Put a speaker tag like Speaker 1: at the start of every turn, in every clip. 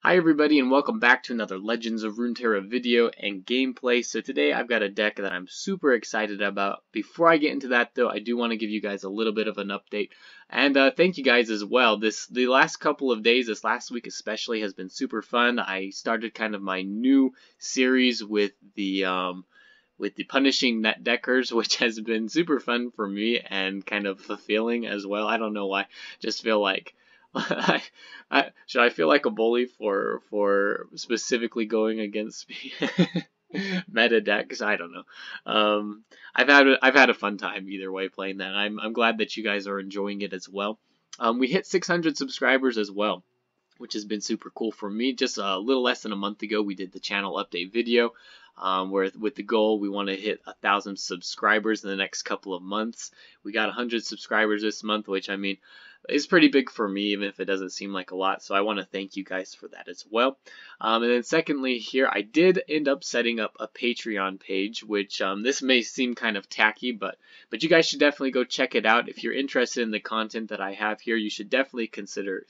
Speaker 1: Hi everybody and welcome back to another Legends of Runeterra video and gameplay. So today I've got a deck that I'm super excited about. Before I get into that though, I do want to give you guys a little bit of an update. And thank you guys as well. The last couple of days, this last week especially, has been super fun. I started kind of my new series with the punishing net deckers, which has been super fun for me and kind of fulfilling as well. I don't know why. Just feel like should I feel like a bully for specifically going against me? Meta decks? I don't know. I've had a fun time either way playing that. I'm glad that you guys are enjoying it as well. We hit 600 subscribers as well, which has been super cool for me. Just a little less than a month ago, we did the channel update video, where with the goal we want to hit 1,000 subscribers in the next couple of months. We got 100 subscribers this month, which I mean is pretty big for me, even if it doesn't seem like a lot. So I want to thank you guys for that as well. And then secondly, here I did end up setting up a Patreon page, which this may seem kind of tacky, but you guys should definitely go check it out. If you're interested in the content that I have here, you should definitely consider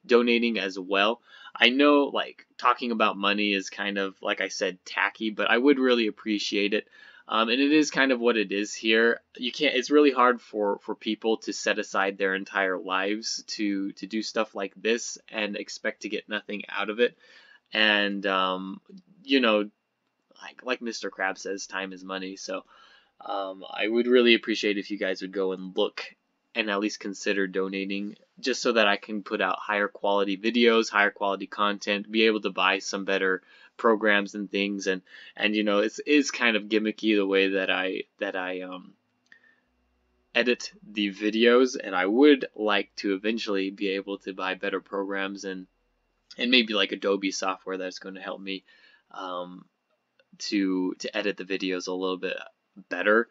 Speaker 1: donating as well. I know like talking about money is kind of, like I said, tacky, but I would really appreciate it. And it is kind of what it is here. It's really hard for people to set aside their entire lives to do stuff like this and expect to get nothing out of it. And you know, like Mr. Krabs says, time is money. So I would really appreciate if you guys would go and look and at least consider donating, just so that I can put out higher quality videos, higher quality content, be able to buy some better programs and things. And you know, it is kind of gimmicky the way that I edit the videos, and I would like to eventually be able to buy better programs and maybe like Adobe software that's going to help me to edit the videos a little bit better.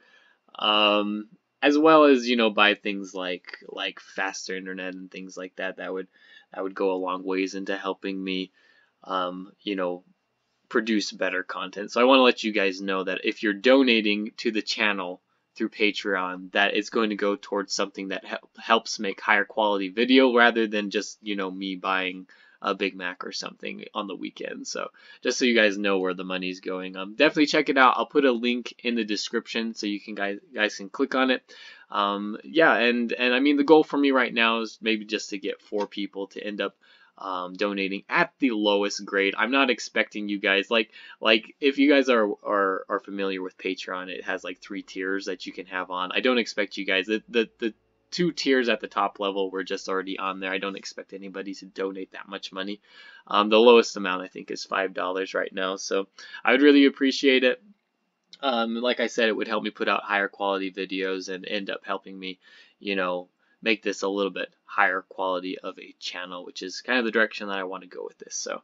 Speaker 1: As well as, you know, buy things like faster internet and things like that. That would go a long ways into helping me, you know, produce better content. So I want to let you guys know that if you're donating to the channel through Patreon, that it's going to go towards something that helps make higher quality video, rather than just, you know, me buying a Big Mac or something on the weekend. So just so you guys know where the money's going, definitely check it out. I'll put a link in the description so you can guys can click on it. Yeah, and I mean, the goal for me right now is maybe just to get 4 people to end up donating at the lowest grade. I'm not expecting you guys, like if you guys are familiar with Patreon, it has like 3 tiers that you can have on. I don't expect you guys, the 2 tiers at the top level were just already on there. I don't expect anybody to donate that much money. The lowest amount I think is $5 right now, so I would really appreciate it. Like I said, it would help me put out higher quality videos and end up helping me, you know, make this a little bit higher quality of a channel, which is kind of the direction that I want to go with this. So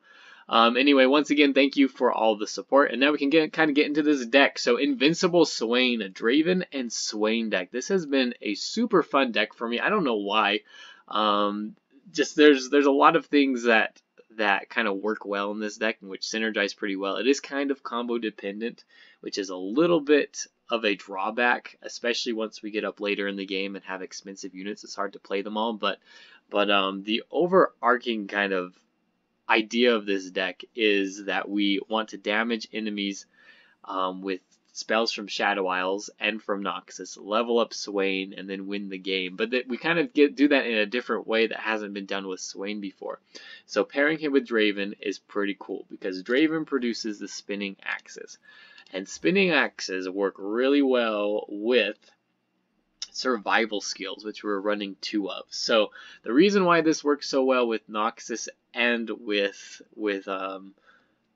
Speaker 1: anyway, once again, thank you for all the support, and now we can get into this deck. So Invincible Swain Draven and Swain deck. This has been a super fun deck for me. I don't know why. Just there's a lot of things that kind of work well in this deck and which synergize pretty well. It is kind of combo dependent, which is a little bit of a drawback, especially once we get up later in the game and have expensive units. It's hard to play them all, but the overarching kind of idea of this deck is that we want to damage enemies with spells from Shadow Isles and from Noxus, level up Swain, and then win the game. But we kind of do that in a different way that hasn't been done with Swain before. So pairing him with Draven is pretty cool, because Draven produces the spinning axes. And spinning axes work really well with survival skills, which we're running 2 of. So the reason why this works so well with Noxus and with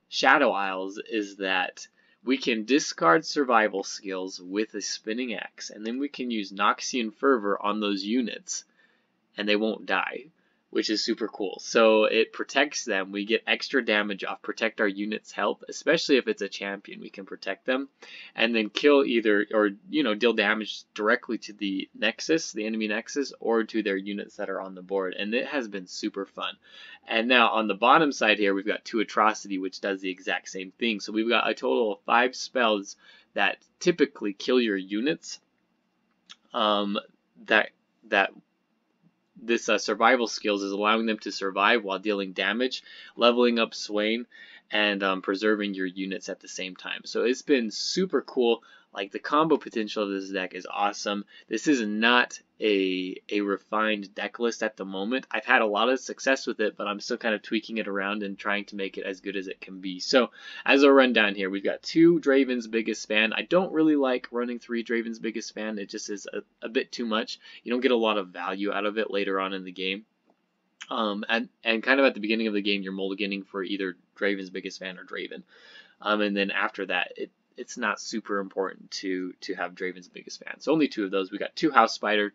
Speaker 1: Shadow Isles is that we can discard survival skills with a spinning axe, and then we can use Noxian Fervor on those units, and they won't die, which is super cool. So it protects them. We get extra damage off, protect our units' health, especially if it's a champion. We can protect them, and then kill either, or you know, deal damage directly to the Nexus, the enemy Nexus, or to their units that are on the board. And it has been super fun. And now on the bottom side here, we've got 2 Atrocity, which does the exact same thing. So we've got a total of 5 spells that typically kill your units. That this survival skills is allowing them to survive while dealing damage, leveling up Swain, and preserving your units at the same time. So it's been super cool. Like, the combo potential of this deck is awesome. This is not a refined deck list at the moment. I've had a lot of success with it, but I'm still kind of tweaking it around and trying to make it as good as it can be. So as a rundown here, we've got 2 Draven's Biggest Fan. I don't really like running 3 Draven's Biggest Fan. It just is a bit too much. You don't get a lot of value out of it later on in the game. And kind of at the beginning of the game, you're mulliganing for either Draven's Biggest Fan or Draven. And then after that, it's not super important to have Draven's Biggest Fan. So only 2 of those. We got 2 House Spider.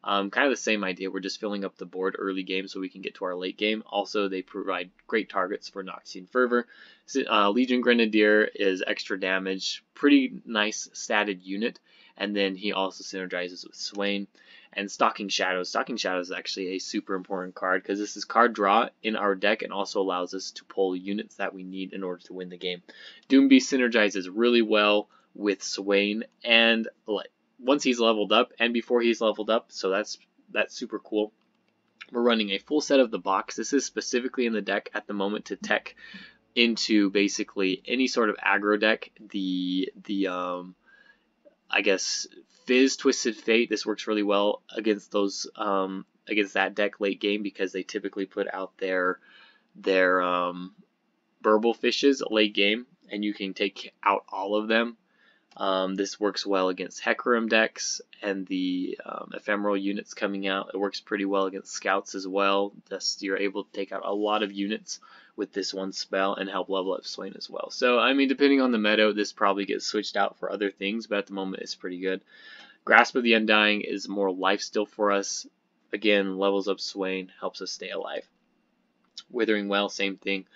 Speaker 1: Kind of the same idea. We're just filling up the board early game so we can get to our late game. Also, they provide great targets for Noxian Fervor. Legion Grenadier is extra damage. Pretty nice statted unit. And then he also synergizes with Swain. And Stalking Shadows. Stalking Shadows is actually a super important card because this is card draw in our deck and also allows us to pull units that we need in order to win the game. Doombeast synergizes really well with Swain and once he's leveled up and before he's leveled up, so that's super cool. We're running a full set of the box. This is specifically in the deck at the moment to tech into basically any sort of aggro deck. I guess Fizz Twisted Fate. This works really well against those against that deck late game because they typically put out their Burble Fishes late game, and you can take out all of them. This works well against Hecarim decks and the ephemeral units coming out. It works pretty well against scouts as well. Thus, you're able to take out a lot of units with this one spell and help level up Swain as well. So, I mean, depending on the meta, this probably gets switched out for other things, but at the moment it's pretty good. Grasp of the Undying is more lifesteal for us. Again, levels up Swain, helps us stay alive. Withering Well, same thing.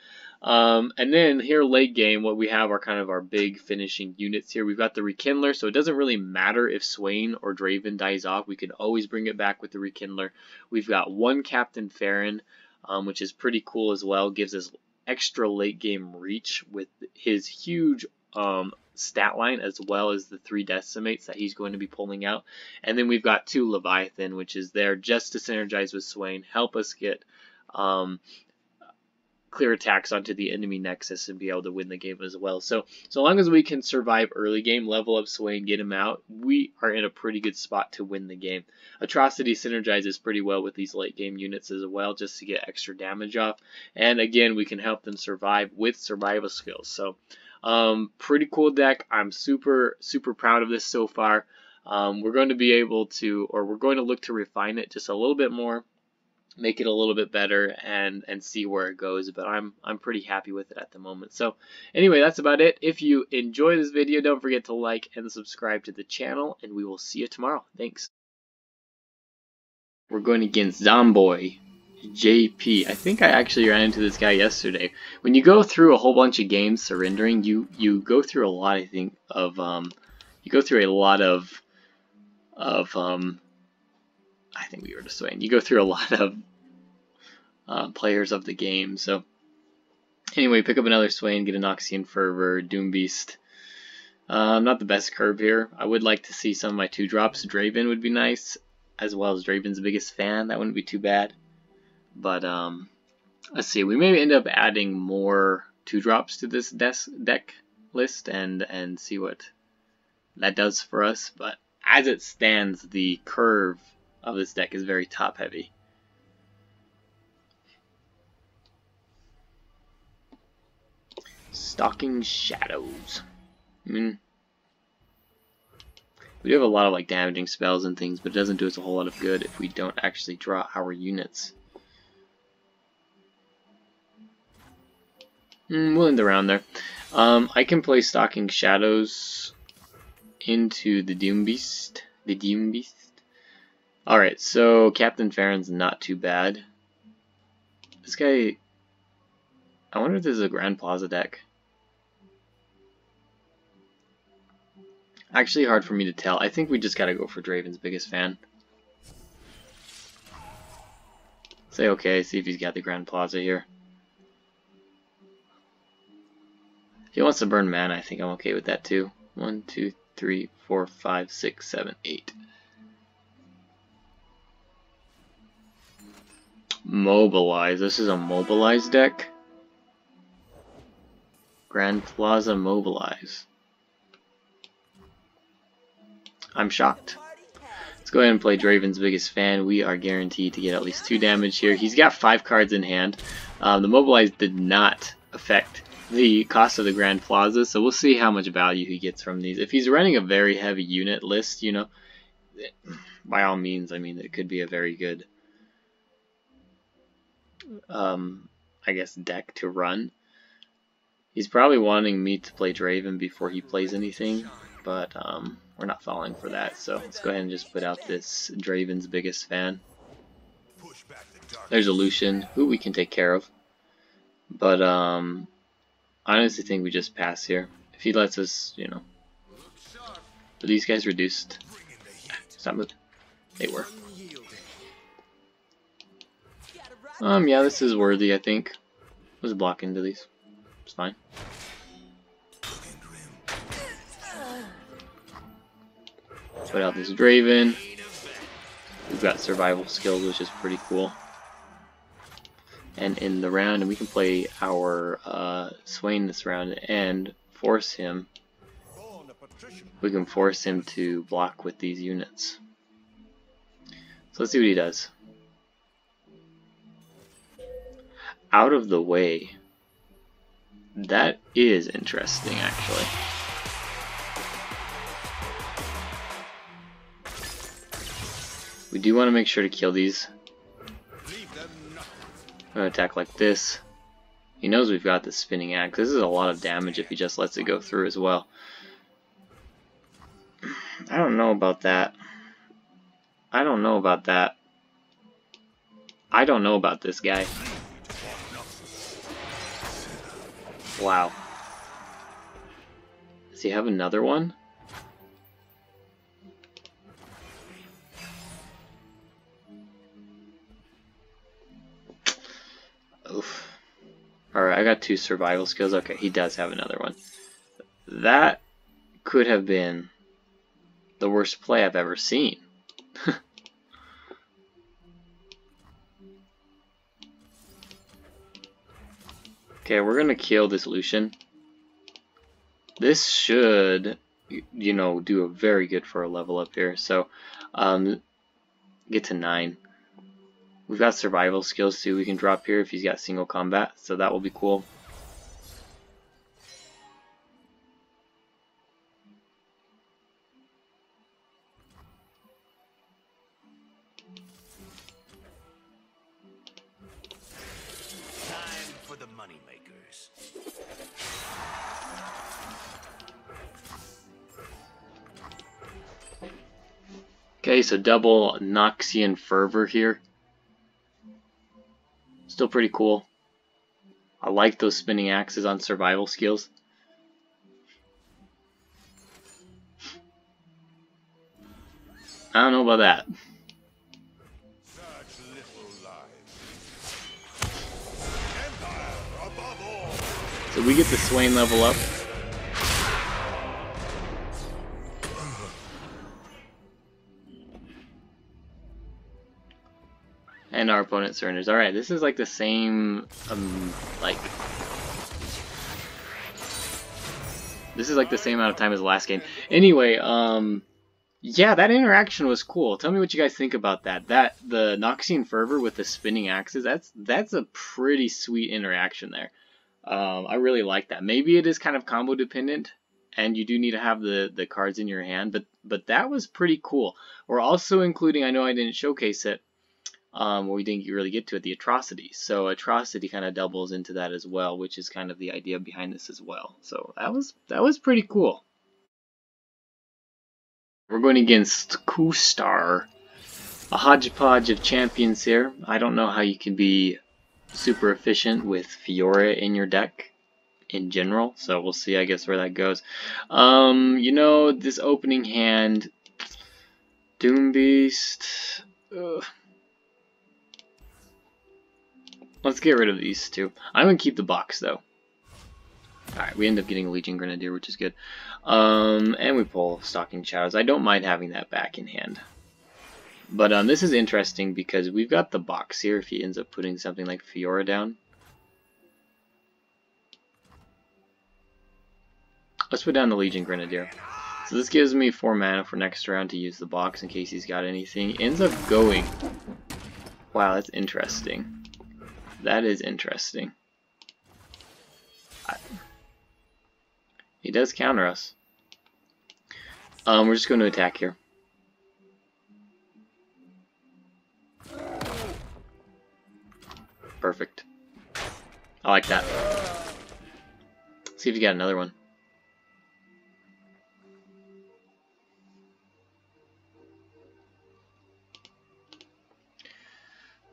Speaker 1: And then here late game, what we have are kind of our big finishing units here. We've got the Rekindler, so it doesn't really matter if Swain or Draven dies off. We can always bring it back with the Rekindler. We've got 1 Captain Farron, which is pretty cool as well. Gives us extra late game reach with his huge stat line as well as the 3 Decimates that he's going to be pulling out. And then we've got 2 Leviathan, which is there just to synergize with Swain, help us get clear attacks onto the enemy Nexus and be able to win the game as well. So long as we can survive early game, level up Swain, get him out, we are in a pretty good spot to win the game. Atrocity synergizes pretty well with these late game units as well, just to get extra damage off. And again, we can help them survive with survival skills. So pretty cool deck. I'm super proud of this so far. We're going to be able to, or we're going to look to refine it just a little bit more, make it a little bit better and see where it goes, but I'm pretty happy with it at the moment. So anyway, that's about it. If you enjoy this video, don't forget to like and subscribe to the channel, and we will see you tomorrow. Thanks. We're going against Zomboy JP. I think I actually ran into this guy yesterday. When you go through a whole bunch of games surrendering, you go through a lot, I think, of you go through a lot of I think we were just Swain. You go through a lot of players of the game. So anyway, pick up another Swain, get a Noxian Fervor, Doombeast. Not the best curve here. I would like to see some of my 2-drops. Draven would be nice, as well as Draven's Biggest Fan. That wouldn't be too bad. But let's see. We may end up adding more 2-drops to this deck list and see what that does for us. But as it stands, the curve of this deck is very top heavy. Stalking Shadows. We do have a lot of like damaging spells and things, but it doesn't do us a whole lot of good if we don't actually draw our units. We'll end around there. I can play Stalking Shadows into the Doombeast. Alright, so Captain Farron's not too bad. This guy, I wonder if this is a Grand Plaza deck. Actually hard for me to tell. I think we just gotta go for Draven's Biggest Fan. Say okay, see if he's got the Grand Plaza here. If he wants to burn mana, I think I'm okay with that too. 1, 2, 3, 4, 5, 6, 7, 8. Mobilize. This is a mobilize deck. Grand Plaza Mobilize. I'm shocked. Let's go ahead and play Draven's Biggest Fan. We are guaranteed to get at least 2 damage here. He's got 5 cards in hand. The Mobilize did not affect the cost of the Grand Plaza, so we'll see how much value he gets from these. If he's running a very heavy unit list, you know, by all means, I mean, it could be a very good, I guess, deck to run. He's probably wanting me to play Draven before he plays anything, but we're not falling for that, so let's go ahead and just put out this Draven's Biggest Fan. There's a Lucian, who we can take care of, but I honestly think we just pass here. If he lets us, you know. Are these guys reduced? Stop moving. They were. Yeah, this is worthy, I think. Let's block into these. It's fine. Put out this Draven. We've got survival skills, which is pretty cool. And in the round, and we can play our Swain this round and force him. We can force him to block with these units. So let's see what he does. Out of the way. That is interesting, actually. We do want to make sure to kill these. I'm going to attack like this. He knows we've got the spinning axe. This is a lot of damage if he just lets it go through as well. I don't know about that. I don't know about that. I don't know about this guy. Wow. Does he have another one? Oof. Alright, I got 2 survival skills. Okay, he does have another one. That could have been the worst play I've ever seen. Okay, we're gonna kill this Lucian. This should, you know, do a very good for a level up here. So, get to 9. We've got survival skills too. We can drop here if he's got single combat, so that will be cool.
Speaker 2: Time for the money makers.
Speaker 1: Okay, so double Noxian Fervor here. Still pretty cool. I like those spinning axes on survival skills. I don't know about that. So we get the Swain level up. And our opponent surrenders. Alright, this is like the same, this is like the same amount of time as the last game. Anyway, yeah, that interaction was cool. Tell me what you guys think about that. The Noxian Fervor with the spinning axes, that's a pretty sweet interaction there. I really like that. Maybe it is kind of combo dependent, and you do need to have the cards in your hand, but that was pretty cool. We're also including, I know I didn't showcase it, we didn't really get to it, the Atrocity. So Atrocity kind of doubles into that as well, which is kind of the idea behind this as well. So that was pretty cool. We're going against Kustar, a hodgepodge of champions here. I don't know how you can be super efficient with Fiora in your deck in general, so we'll see, I guess, where that goes. You know, this opening hand, Doom Beast. Ugh. Let's get rid of these two. I'm going to keep the box, though. Alright, we end up getting a Legion Grenadier, which is good. And we pull Stalking Shadows. I don't mind having that back in hand. But this is interesting because we've got the box here if he ends up putting something like Fiora down. Let's put down the Legion Grenadier. So this gives me 4 mana for next round to use the box in case he's got anything. He ends up going. Wow, that's interesting. That is interesting. He does counter us. We're just going to attack here. Perfect. I like that. Let's see if you got another one.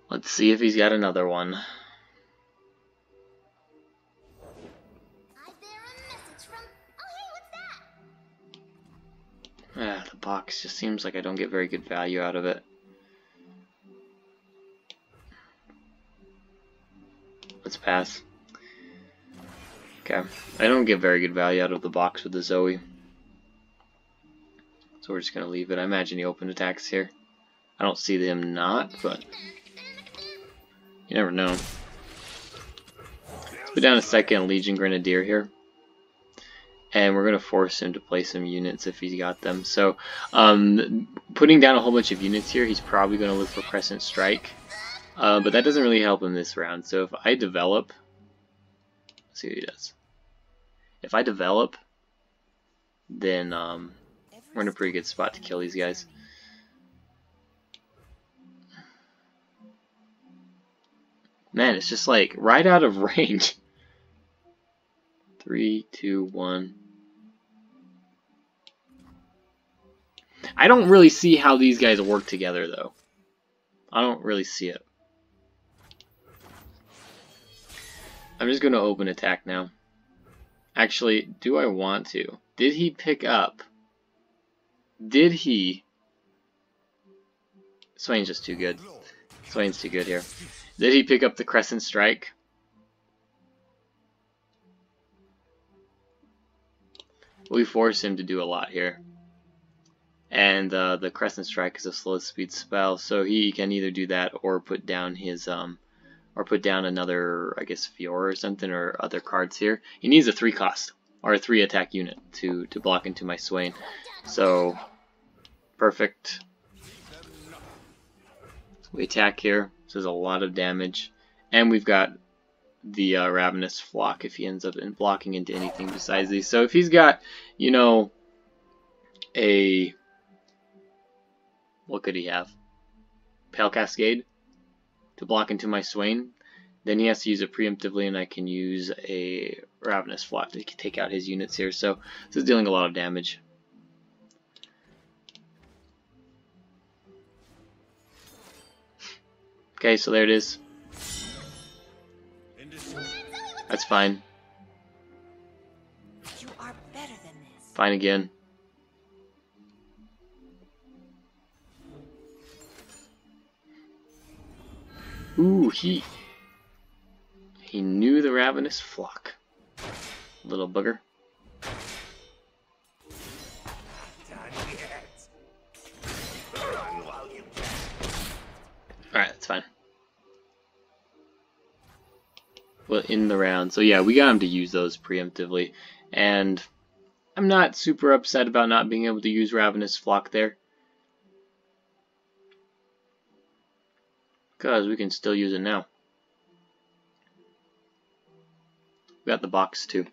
Speaker 1: Let's see if he's got another one. The box just seems like I don't get very good value out of it. Let's pass. Okay, I don't get very good value out of the box with the Zoe. So we're just going to leave it. I imagine he open attacks here. I don't see him not, but you never know. Let's put down a second Legion Grenadier here. And we're going to force him to play some units if he's got them. So, putting down a whole bunch of units here, he's probably going to look for Crescent Strike. But that doesn't really help him this round. So if I develop... Let's see what he does. If I develop, then we're in a pretty good spot to kill these guys. Man, it's just like right out of range. 3, 2, 1. I don't really see how these guys work together, though. I don't really see it. I'm just going to open attack now. Actually, do I want to? Did he pick up? Did he? Swain's just too good. Swain's too good here. Did he pick up the Crescent Strike? We force him to do a lot here. And the Crescent Strike is a slow speed spell, so he can either do that or put down his or put down another, I guess, Fiora or something, or other cards here. He needs a 3 cost or a 3 attack unit to block into my Swain. So perfect. We attack here. This is a lot of damage, and we've got the Ravenous Flock if he ends up blocking into anything besides these. So if he's got, you know, a... What could he have? Pale Cascade to block into my Swain. Then he has to use it preemptively, and I can use a Ravenous Flock to take out his units here. So this is dealing a lot of damage. Okay, so there it is. That's fine.
Speaker 3: You are better than this.
Speaker 1: Fine again. Ooh, he knew the Ravenous Flock. Little bugger. Alright, that's fine. Well, in the round. So yeah, we got him to use those preemptively. And I'm not super upset about not being able to use Ravenous Flock there. Because we can still use it now. We got the box too.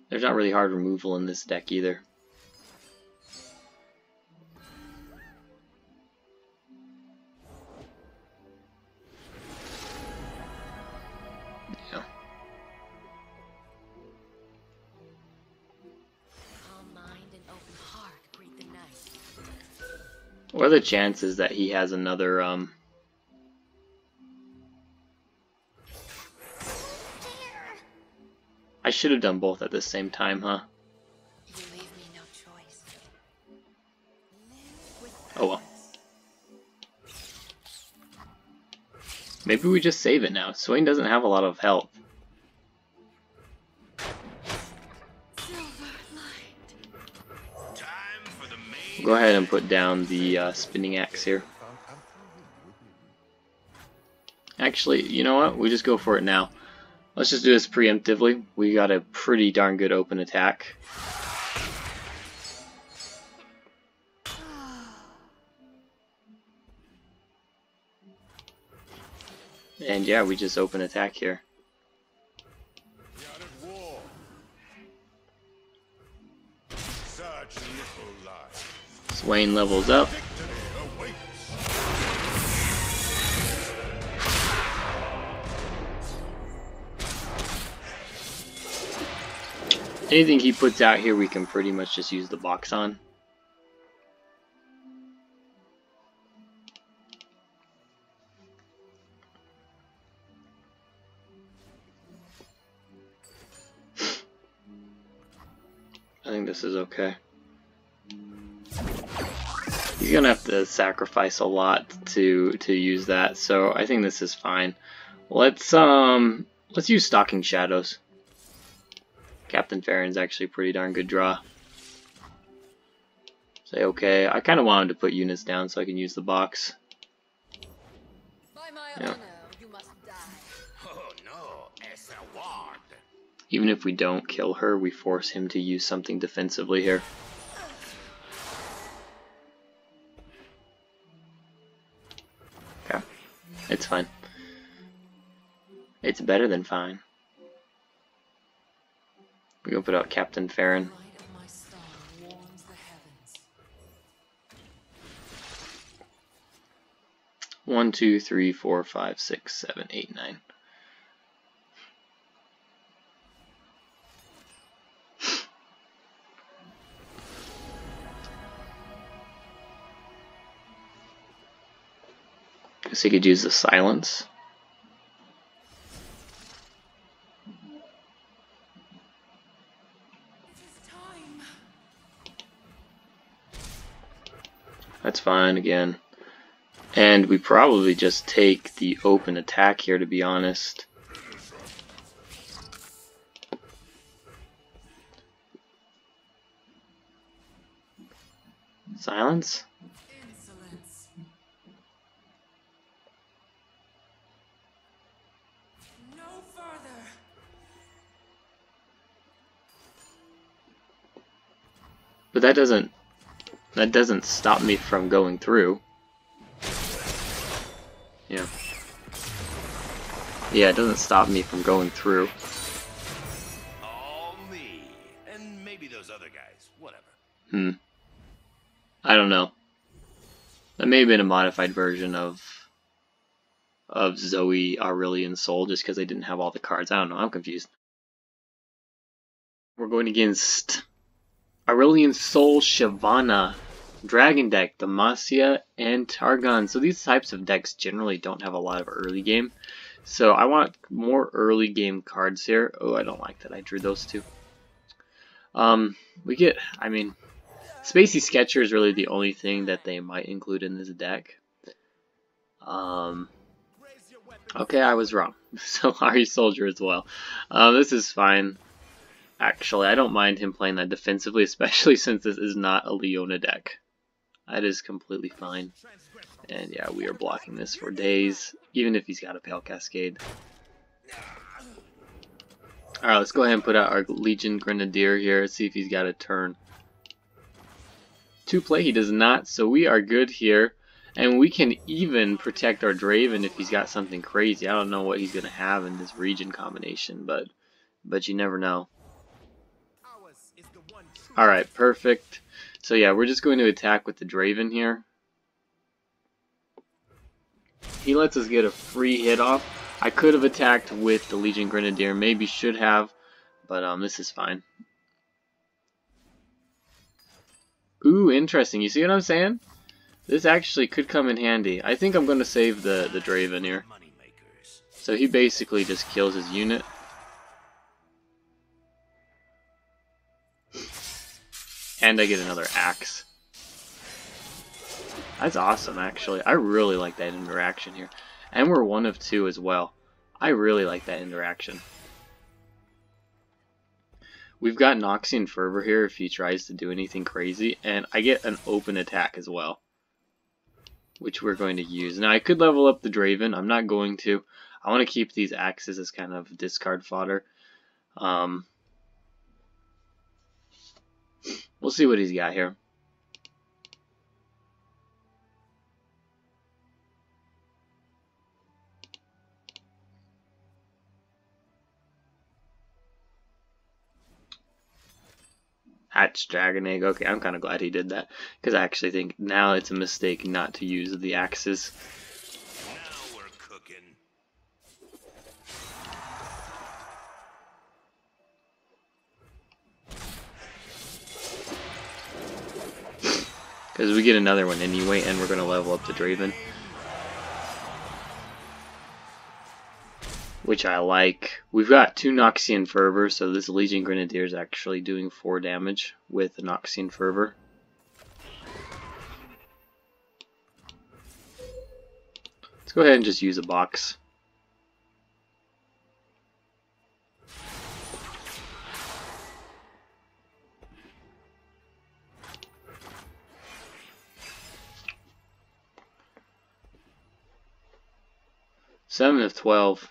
Speaker 1: There's not really hard removal in this deck either. Yeah.
Speaker 3: Calm mind and open heart greet the night.
Speaker 1: What are the chances that he has another I should have done both at the same time, huh?
Speaker 3: You leave me no choice. Live with
Speaker 1: Oh well. Maybe we just save it now. Swain doesn't have a lot of health.
Speaker 3: silver light.
Speaker 2: Time for the main
Speaker 1: Go ahead and put down the spinning axe here. Actually, you know what? We just go for it now. Let's just do this preemptively. We got a pretty darn good open attack. And yeah, we just open attack here. Swain levels up. Anything he puts out here, we can pretty much just use the box on. I think this is okay. He's gonna have to sacrifice a lot to use that, so I think this is fine. Let's use Stalking Shadows. Captain Farron's actually a pretty darn good draw. Say okay. I kind of wanted to put units down so I can use the box.
Speaker 3: By my
Speaker 1: Yeah.
Speaker 3: honor, you must die.
Speaker 2: Oh no, es a ward.
Speaker 1: Even if we don't kill her, we force him to use something defensively here. Okay. It's fine. It's better than fine. We go put out Captain Farron.
Speaker 3: The light of my star warms the heavens.
Speaker 1: 1, 2, 3, 4, 5, 6, 7, 8, 9. Guess he could use the silence. That's fine again. And we probably just take the open attack here, to be honest. Silence?
Speaker 3: Insolence. No further.
Speaker 1: But that doesn't stop me from going through. Yeah. Yeah, it doesn't stop me from going through.
Speaker 2: All me. And maybe those other guys. Whatever.
Speaker 1: I don't know. That may have been a modified version of Zoe Aurelian Soul, just because they didn't have all the cards. I don't know, I'm confused. We're going against Aurelian Soul Shyvana, Dragon deck, Demacia, and Targon. So these types of decks generally don't have a lot of early game. So I want more early game cards here. Oh, I don't like that I drew those two. We get, I mean, Spacey Sketcher is really the only thing that they might include in this deck. Okay, I was wrong. So Ari Soldier as well. This is fine. Actually, I don't mind him playing that defensively, especially since this is not a Leona deck. That is completely fine. And yeah, we are blocking this for days, even if he's got a Pale Cascade. Alright, let's go ahead and put out our Legion Grenadier here, see if he's got a turn. 2 play, he does not, so we are good here. And we can even protect our Draven if he's got something crazy. I don't know what he's going to have in this region combination, but you never know. Alright, perfect. So yeah, we're just going to attack with the Draven here. He lets us get a free hit off. I could have attacked with the Legion Grenadier, maybe should have, but this is fine. Ooh, interesting. You see what I'm saying? This actually could come in handy. I think I'm going to save the Draven here. So he basically just kills his unit. And I get another axe. That's awesome, actually. I really like that interaction here. And we're 1 of 2 as well. I really like that interaction. we've got Noxian Fervor here if he tries to do anything crazy, and I get an open attack as well, which we're going to use. Now I could level up the Draven. I'm not going to. I want to keep these axes as kind of discard fodder. We'll see what he's got here. Hatch Dragon Egg. Okay, I'm kind of glad he did that, because I actually think now it's a mistake not to use the axes.
Speaker 2: Now we're cooking.
Speaker 1: Because we get another one anyway, and we're going to level up the Draven, which I like. We've got 2 Noxian Fervor, so this Legion Grenadier is actually doing 4 damage with the Noxian Fervor. Let's go ahead and just use a box. Seven of 12.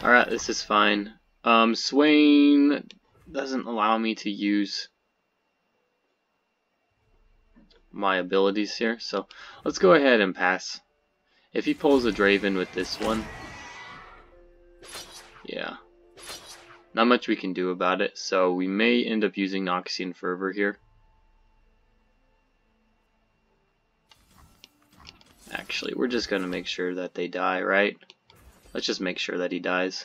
Speaker 1: Alright, this is fine. Swain doesn't allow me to use my abilities here, so let's go ahead and pass. If he pulls a Draven with this one, yeah, not much we can do about it, so we may end up using Noxian Fervor here. Actually, we're just going to make sure that they die, right? Let's just make sure that he dies.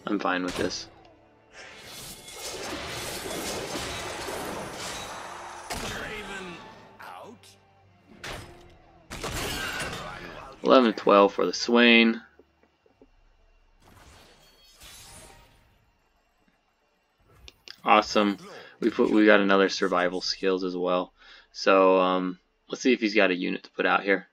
Speaker 1: I'm fine with this.
Speaker 2: Draven out.
Speaker 1: 11-12 for the Swain. Awesome. We got another survival skills as well. So let's see if he's got a unit to put out here.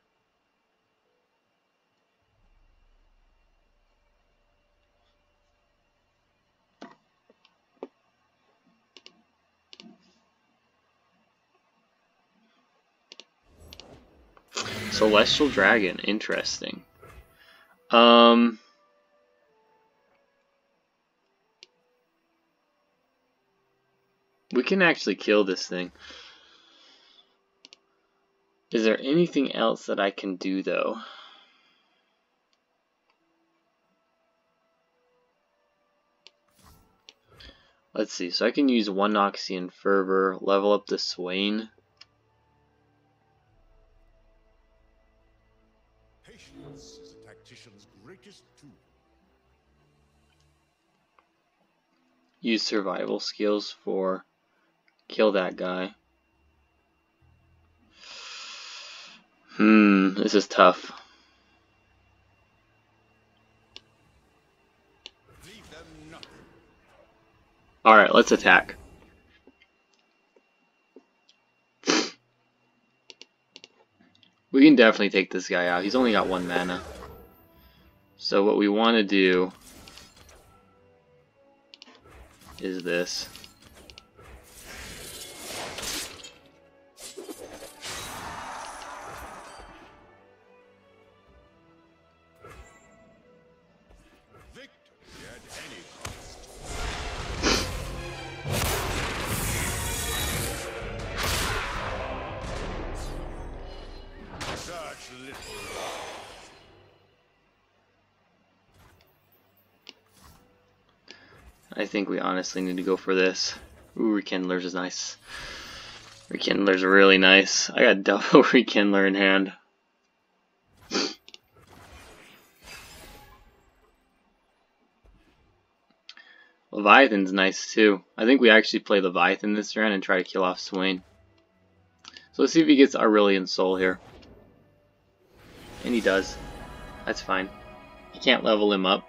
Speaker 1: Celestial Dragon, interesting. We can actually kill this thing. Is there anything else that I can do though? Let's see, so I can use 1 Noxian Fervor, level up the Swain.
Speaker 2: Patience is a tactician's greatest tool.
Speaker 1: Use survival skills for kill that guy. This is tough.
Speaker 2: Leave them nothing.
Speaker 1: Alright, let's attack. We can definitely take this guy out. He's only got 1 mana. So what we want to do is this.
Speaker 2: Victory at any cost. Such little.
Speaker 1: I think we honestly need to go for this. Ooh, Rekindlers is nice. Rekindlers are really nice. I got double Rekindler in hand. Leviathan's nice too. I think we actually play Leviathan this round and try to kill off Swain. So let's see if he gets Aurelian Soul here. And he does. That's fine. You can't level him up.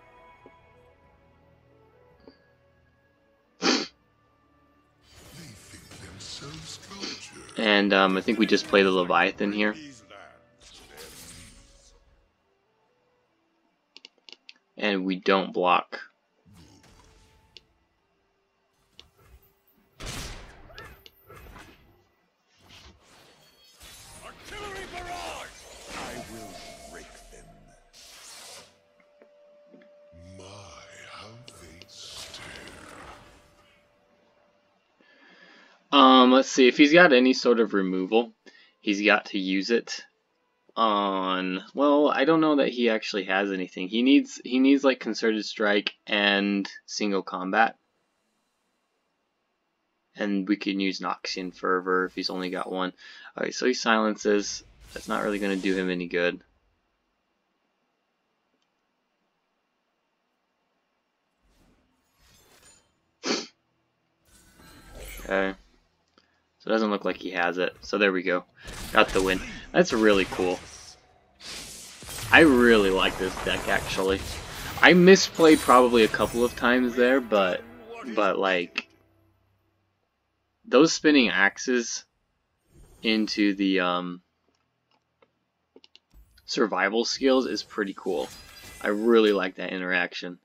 Speaker 1: And I think we just play the Leviathan here. and we don't block.
Speaker 2: Artillery barrage! I will break them. My, how they stare.
Speaker 1: Let's see, if he's got any sort of removal, he's got to use it on, well, I don't know that he actually has anything. He needs like concerted strike and single combat. And we can use Noxian Fervor if he's only got one. Alright, so he silences. That's not really going to do him any good. Okay. So it doesn't look like he has it. So there we go. Got the win. That's really cool. I really like this deck, actually. I misplayed probably a couple of times there, but like, those spinning axes into the survival skills is pretty cool. I really like that interaction.